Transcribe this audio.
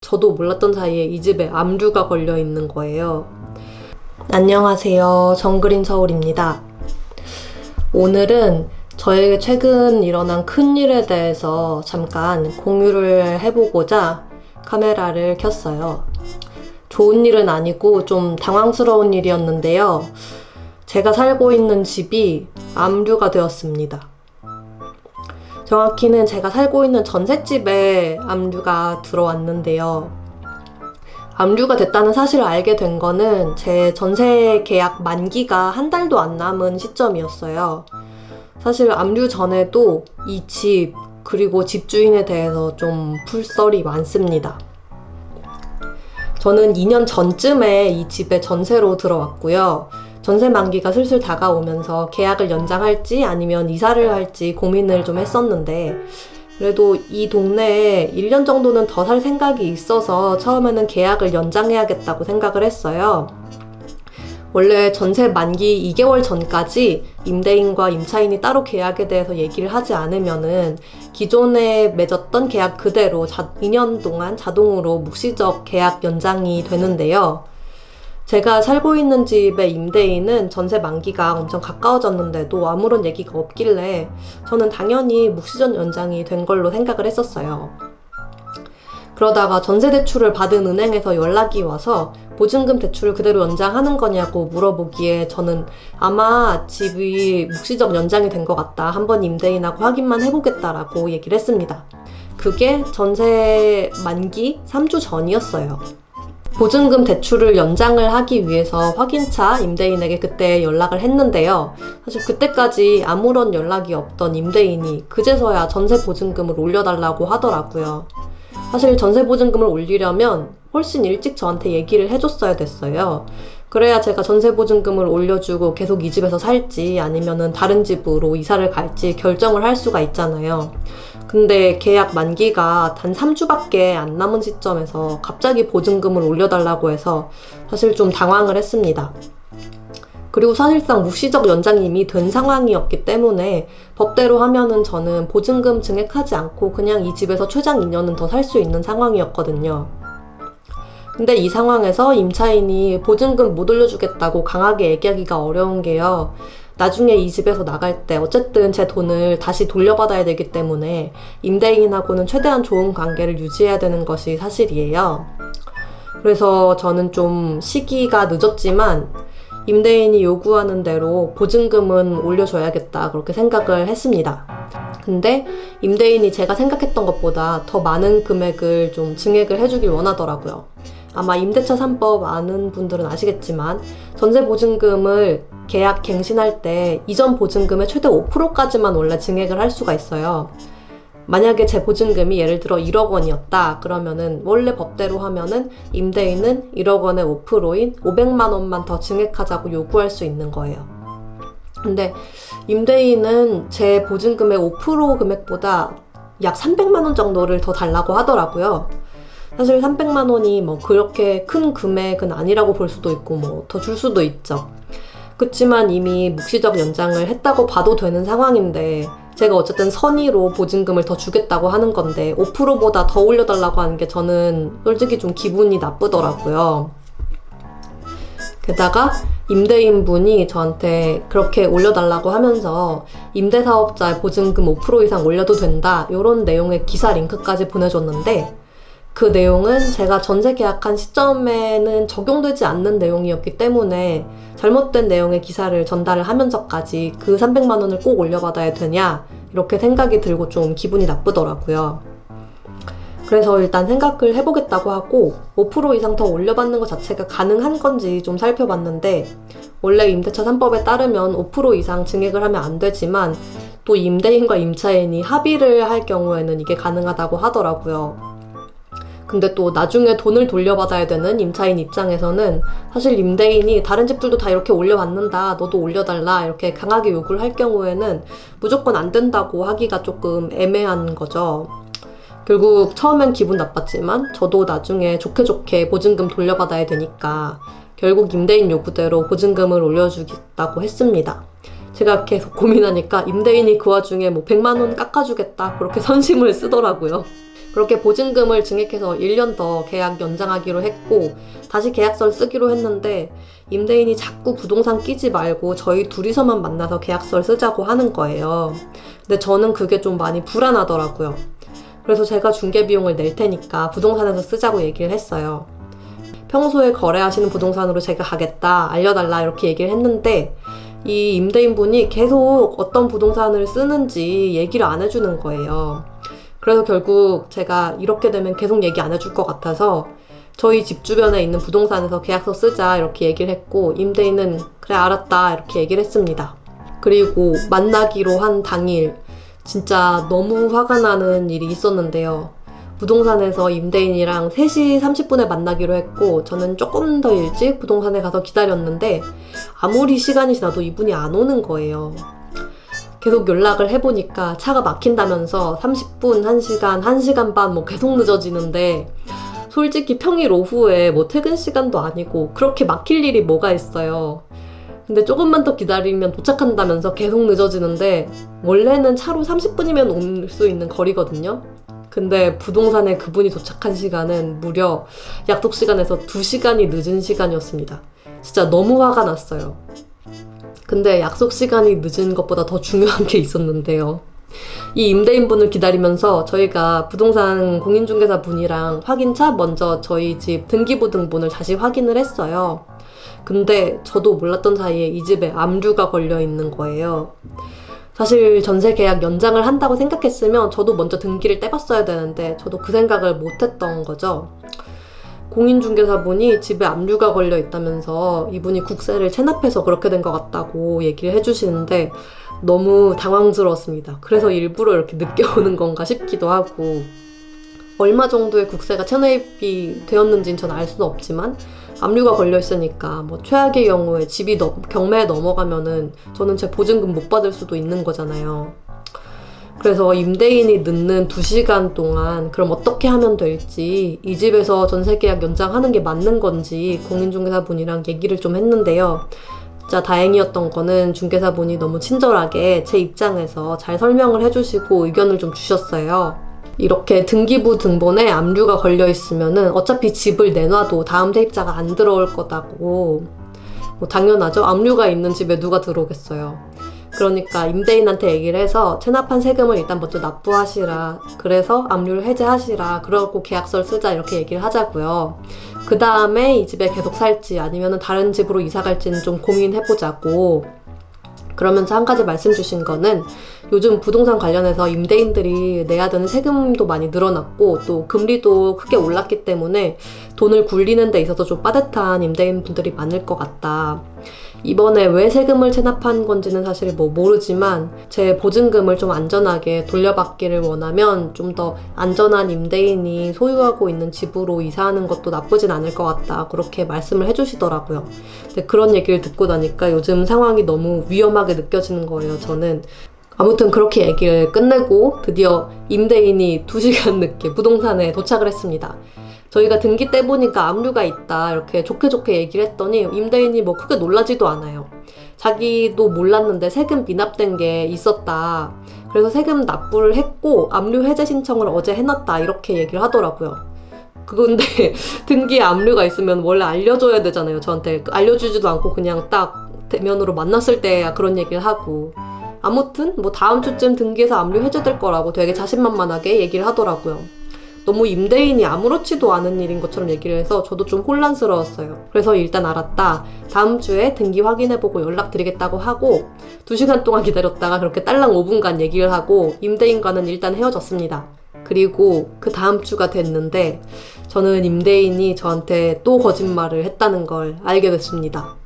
저도 몰랐던 사이에 이 집에 암류가 걸려 있는 거예요. 안녕하세요. 정그린 서울입니다. 오늘은 저에게 최근 일어난 큰일에 대해서 잠깐 공유를 해보고자 카메라를 켰어요. 좋은 일은 아니고 좀 당황스러운 일이었는데요. 제가 살고 있는 집이 암류가 되었습니다. 정확히는 제가 살고 있는 전셋집에 암류가 들어왔는데요. 암류가 됐다는 사실을 알게 된 거는 제 전세 계약 만기가 한 달도 안 남은 시점이었어요. 사실 암류 전에도 이 집, 그리고 집주인에 대해서 좀 풀썰이 많습니다. 저는 2년 전쯤에 이 집에 전세로 들어왔고요. 전세 만기가 슬슬 다가오면서 계약을 연장할지 아니면 이사를 할지 고민을 좀 했었는데, 그래도 이 동네에 1년 정도는 더 살 생각이 있어서 처음에는 계약을 연장해야겠다고 생각을 했어요. 원래 전세 만기 2개월 전까지 임대인과 임차인이 따로 계약에 대해서 얘기를 하지 않으면은 기존에 맺었던 계약 그대로 2년 동안 자동으로 묵시적 계약 연장이 되는데요. 제가 살고 있는 집의 임대인은 전세 만기가 엄청 가까워졌는데도 아무런 얘기가 없길래 저는 당연히 묵시적 연장이 된 걸로 생각을 했었어요. 그러다가 전세 대출을 받은 은행에서 연락이 와서 보증금 대출을 그대로 연장하는 거냐고 물어보기에 저는 아마 집이 묵시적 연장이 된 것 같다. 한번 임대인하고 확인만 해보겠다라고 얘기를 했습니다. 그게 전세 만기 3주 전이었어요. 보증금 대출을 연장을 하기 위해서 확인차 임대인에게 그때 연락을 했는데요. 사실 그때까지 아무런 연락이 없던 임대인이 그제서야 전세 보증금을 올려달라고 하더라고요. 사실 전세 보증금을 올리려면 훨씬 일찍 저한테 얘기를 해줬어야 됐어요. 그래야 제가 전세 보증금을 올려주고 계속 이 집에서 살지 아니면은 다른 집으로 이사를 갈지 결정을 할 수가 있잖아요. 근데 계약 만기가 단 3주밖에 안 남은 시점에서 갑자기 보증금을 올려달라고 해서 사실 좀 당황을 했습니다. 그리고 사실상 묵시적 연장이 이미 된 상황이었기 때문에 법대로 하면은 저는 보증금 증액하지 않고 그냥 이 집에서 최장 2년은 더 살 수 있는 상황이었거든요. 근데 이 상황에서 임차인이 보증금 못 올려주겠다고 강하게 얘기하기가 어려운 게요. 나중에 이 집에서 나갈 때 어쨌든 제 돈을 다시 돌려받아야 되기 때문에 임대인하고는 최대한 좋은 관계를 유지해야 되는 것이 사실이에요. 그래서 저는 좀 시기가 늦었지만 임대인이 요구하는 대로 보증금은 올려줘야겠다 그렇게 생각을 했습니다. 근데 임대인이 제가 생각했던 것보다 더 많은 금액을 좀 증액을 해주길 원하더라고요. 아마 임대차 3법 아는 분들은 아시겠지만 전세 보증금을 계약 갱신할 때 이전 보증금의 최대 5%까지만 원래 증액을 할 수가 있어요. 만약에 제 보증금이 예를 들어 1억 원이었다 그러면은 원래 법대로 하면은 임대인은 1억 원의 5%인 500만 원만 더 증액하자고 요구할 수 있는 거예요. 근데 임대인은 제 보증금의 5% 금액보다 약 300만 원 정도를 더 달라고 하더라고요. 사실 300만 원이 뭐 그렇게 큰 금액은 아니라고 볼 수도 있고 뭐 더 줄 수도 있죠. 그렇지만 이미 묵시적 연장을 했다고 봐도 되는 상황인데 제가 어쨌든 선의로 보증금을 더 주겠다고 하는 건데 5%보다 더 올려달라고 하는 게 저는 솔직히 좀 기분이 나쁘더라고요. 게다가 임대인분이 저한테 그렇게 올려달라고 하면서 임대사업자의 보증금 5% 이상 올려도 된다 이런 내용의 기사 링크까지 보내줬는데 그 내용은 제가 전세 계약한 시점에는 적용되지 않는 내용이었기 때문에 잘못된 내용의 기사를 전달을 하면서까지 그 300만 원을 꼭 올려받아야 되냐 이렇게 생각이 들고 좀 기분이 나쁘더라고요. 그래서 일단 생각을 해보겠다고 하고 5% 이상 더 올려받는 것 자체가 가능한 건지 좀 살펴봤는데 원래 임대차 3법에 따르면 5% 이상 증액을 하면 안 되지만 또 임대인과 임차인이 합의를 할 경우에는 이게 가능하다고 하더라고요. 근데 또 나중에 돈을 돌려받아야 되는 임차인 입장에서는 사실 임대인이 다른 집들도 다 이렇게 올려받는다 너도 올려달라 이렇게 강하게 요구를 할 경우에는 무조건 안 된다고 하기가 조금 애매한 거죠. 결국 처음엔 기분 나빴지만 저도 나중에 좋게 보증금 돌려받아야 되니까 결국 임대인 요구대로 보증금을 올려주겠다고 했습니다. 제가 계속 고민하니까 임대인이 그 와중에 뭐 100만 원 깎아주겠다 그렇게 선심을 쓰더라고요. 그렇게 보증금을 증액해서 1년 더 계약 연장하기로 했고 다시 계약서를 쓰기로 했는데 임대인이 자꾸 부동산 끼지 말고 저희 둘이서만 만나서 계약서를 쓰자고 하는 거예요. 근데 저는 그게 좀 많이 불안하더라고요. 그래서 제가 중개비용을 낼 테니까 부동산에서 쓰자고 얘기를 했어요. 평소에 거래하시는 부동산으로 제가 가겠다, 알려달라 이렇게 얘기를 했는데 이 임대인분이 계속 어떤 부동산을 쓰는지 얘기를 안 해주는 거예요. 그래서 결국 제가 이렇게 되면 계속 얘기 안 해줄 것 같아서 저희 집 주변에 있는 부동산에서 계약서 쓰자 이렇게 얘기를 했고 임대인은 그래 알았다 이렇게 얘기를 했습니다. 그리고 만나기로 한 당일 진짜 너무 화가 나는 일이 있었는데요. 부동산에서 임대인이랑 3시 30분에 만나기로 했고 저는 조금 더 일찍 부동산에 가서 기다렸는데 아무리 시간이 지나도 이분이 안 오는 거예요. 계속 연락을 해보니까 차가 막힌다면서 30분, 1시간, 1시간 반 뭐 계속 늦어지는데 솔직히 평일 오후에 뭐 퇴근 시간도 아니고 그렇게 막힐 일이 뭐가 있어요. 근데 조금만 더 기다리면 도착한다면서 계속 늦어지는데 원래는 차로 30분이면 올 수 있는 거리거든요. 근데 부동산에 그분이 도착한 시간은 무려 약속 시간에서 2시간이 늦은 시간이었습니다. 진짜 너무 화가 났어요. 근데 약속 시간이 늦은 것보다 더 중요한 게 있었는데요. 이 임대인분을 기다리면서 저희가 부동산 공인중개사 분이랑 확인차 먼저 저희 집 등기부등본을 다시 확인을 했어요. 근데 저도 몰랐던 사이에 이 집에 압류가 걸려 있는 거예요. 사실 전세 계약 연장을 한다고 생각했으면 저도 먼저 등기를 떼봤어야 되는데 저도 그 생각을 못했던 거죠. 공인중개사분이 집에 압류가 걸려 있다면서 이분이 국세를 체납해서 그렇게 된 것 같다고 얘기를 해주시는데 너무 당황스러웠습니다. 그래서 일부러 이렇게 늦게 오는 건가 싶기도 하고 얼마 정도의 국세가 체납이 되었는지는 전 알 수는 없지만 압류가 걸려 있으니까 뭐 최악의 경우에 집이 경매에 넘어가면은 저는 제 보증금 못 받을 수도 있는 거잖아요. 그래서 임대인이 늦는 2시간 동안 그럼 어떻게 하면 될지 이 집에서 전세계약 연장하는 게 맞는 건지 공인중개사분이랑 얘기를 좀 했는데요. 진짜 다행이었던 거는 중개사분이 너무 친절하게 제 입장에서 잘 설명을 해주시고 의견을 좀 주셨어요. 이렇게 등기부 등본에 압류가 걸려 있으면은 어차피 집을 내놔도 다음 세입자가 안 들어올 거다고. 뭐 당연하죠. 압류가 있는 집에 누가 들어오겠어요. 그러니까 임대인한테 얘기를 해서 체납한 세금을 일단 먼저 납부하시라. 그래서 압류를 해제하시라. 그러고 계약서를 쓰자 이렇게 얘기를 하자고요. 그 다음에 이 집에 계속 살지 아니면 다른 집으로 이사 갈지는 좀 고민해보자고. 그러면서 한 가지 말씀 주신 거는 요즘 부동산 관련해서 임대인들이 내야 되는 세금도 많이 늘어났고 또 금리도 크게 올랐기 때문에 돈을 굴리는 데 있어서 좀 빠듯한 임대인분들이 많을 것 같다. 이번에 왜 세금을 체납한 건지는 사실 뭐 모르지만 제 보증금을 좀 안전하게 돌려받기를 원하면 좀 더 안전한 임대인이 소유하고 있는 집으로 이사하는 것도 나쁘진 않을 것 같다. 그렇게 말씀을 해주시더라고요. 근데 그런 얘기를 듣고 나니까 요즘 상황이 너무 위험하게 느껴지는 거예요. 저는 아무튼 그렇게 얘기를 끝내고 드디어 임대인이 2시간 늦게 부동산에 도착을 했습니다. 저희가 등기 때 보니까 압류가 있다 이렇게 좋게 얘기를 했더니 임대인이 뭐 크게 놀라지도 않아요. 자기도 몰랐는데 세금 미납된 게 있었다. 그래서 세금 납부를 했고 압류 해제 신청을 어제 해놨다 이렇게 얘기를 하더라고요. 근데 등기에 압류가 있으면 원래 알려줘야 되잖아요. 저한테 알려주지도 않고 그냥 딱 대면으로 만났을 때야 그런 얘기를 하고 아무튼 뭐 다음 주쯤 등기에서 압류 해제될 거라고 되게 자신만만하게 얘기를 하더라고요. 너무 임대인이 아무렇지도 않은 일인 것처럼 얘기를 해서 저도 좀 혼란스러웠어요. 그래서 일단 알았다. 다음 주에 등기 확인해보고 연락드리겠다고 하고 2시간 동안 기다렸다가 그렇게 딸랑 5분간 얘기를 하고 임대인과는 일단 헤어졌습니다. 그리고 그 다음 주가 됐는데 저는 임대인이 저한테 또 거짓말을 했다는 걸 알게 됐습니다.